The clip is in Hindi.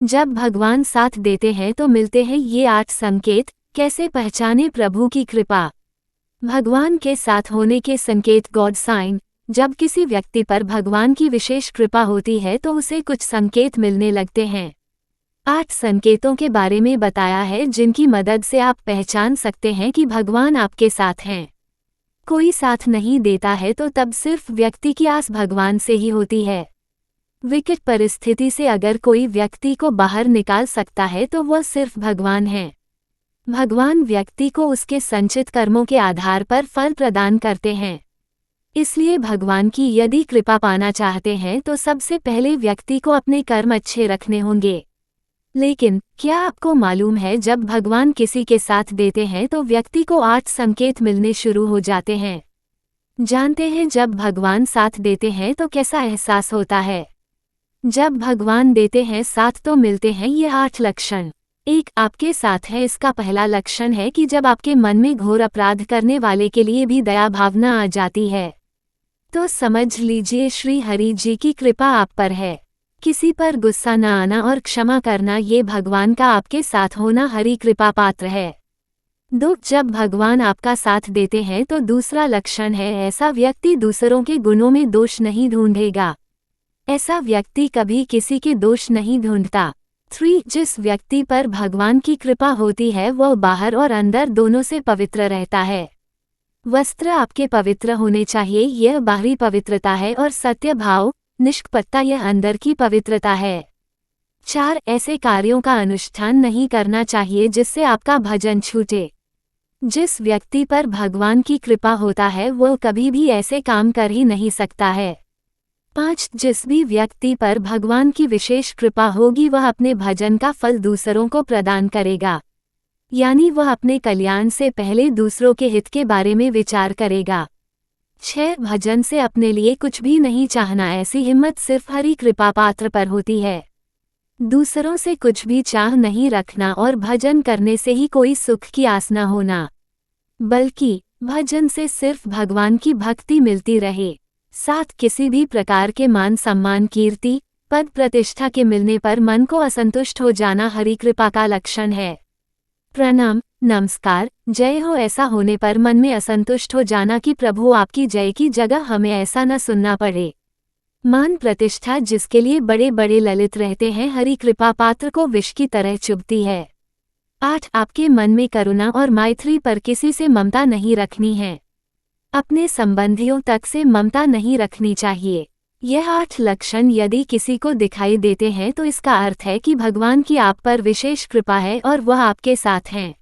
जब भगवान साथ देते हैं तो मिलते हैं ये 8 संकेत। कैसे पहचाने प्रभु की कृपा? भगवान के साथ होने के संकेत, गॉड साइन। जब किसी व्यक्ति पर भगवान की विशेष कृपा होती है तो उसे कुछ संकेत मिलने लगते हैं। 8 संकेतों के बारे में बताया है जिनकी मदद से आप पहचान सकते हैं कि भगवान आपके साथ हैं। कोई साथ नहीं देता है तो तब सिर्फ व्यक्ति की आस भगवान से ही होती है। विकट परिस्थिति से अगर कोई व्यक्ति को बाहर निकाल सकता है तो वह सिर्फ भगवान है। भगवान व्यक्ति को उसके संचित कर्मों के आधार पर फल प्रदान करते हैं। इसलिए भगवान की यदि कृपा पाना चाहते हैं तो सबसे पहले व्यक्ति को अपने कर्म अच्छे रखने होंगे। लेकिन क्या आपको मालूम है, जब भगवान किसी के साथ देते हैं तो व्यक्ति को 8 संकेत मिलने शुरू हो जाते हैं। जानते हैं जब भगवान साथ देते हैं तो कैसा एहसास होता है? जब भगवान देते हैं साथ तो मिलते हैं ये 8 लक्षण। एक आपके साथ है, इसका पहला लक्षण है कि जब आपके मन में घोर अपराध करने वाले के लिए भी दया भावना आ जाती है तो समझ लीजिए श्री हरि जी की कृपा आप पर है। किसी पर गुस्सा न आना और क्षमा करना, ये भगवान का आपके साथ होना हरि कृपा पात्र है। जब भगवान आपका साथ देते हैं तो दूसरा लक्षण है, ऐसा व्यक्ति दूसरों के गुणों में दोष नहीं ढूंढेगा। ऐसा व्यक्ति कभी किसी के दोष नहीं ढूंढता। 3 जिस व्यक्ति पर भगवान की कृपा होती है वह बाहर और अंदर दोनों से पवित्र रहता है। वस्त्र आपके पवित्र होने चाहिए, यह बाहरी पवित्रता है, और सत्य भाव, निष्कपटता, यह अंदर की पवित्रता है। 4 ऐसे कार्यों का अनुष्ठान नहीं करना चाहिए जिससे आपका भजन छूटे। जिस व्यक्ति पर भगवान की कृपा होता है वह कभी भी ऐसे काम कर ही नहीं सकता है। 5 जिस भी व्यक्ति पर भगवान की विशेष कृपा होगी वह अपने भजन का फल दूसरों को प्रदान करेगा, यानी वह अपने कल्याण से पहले दूसरों के हित के बारे में विचार करेगा। 6 भजन से अपने लिए कुछ भी नहीं चाहना, ऐसी हिम्मत सिर्फ हरि कृपा पात्र पर होती है। दूसरों से कुछ भी चाह नहीं रखना और भजन करने से ही कोई सुख की आस न होना, बल्कि भजन से सिर्फ भगवान की भक्ति मिलती रहे। 7 किसी भी प्रकार के मान सम्मान, कीर्ति, पद प्रतिष्ठा के मिलने पर मन को असंतुष्ट हो जाना हरि कृपा का लक्षण है। प्रणाम, नमस्कार, जय हो, ऐसा होने पर मन में असंतुष्ट हो जाना कि प्रभु आपकी जय की जगह हमें ऐसा न सुनना पड़े। मान प्रतिष्ठा जिसके लिए बड़े बड़े ललित रहते हैं, हरि कृपा पात्र को विष की तरह चुभती है। 8 आपके मन में करुणा और मैत्री पर किसी से ममता नहीं रखनी है। अपने संबंधियों तक से ममता नहीं रखनी चाहिए। यह 8 लक्षण यदि किसी को दिखाई देते हैं तो इसका अर्थ है कि भगवान की आप पर विशेष कृपा है और वह आपके साथ हैं।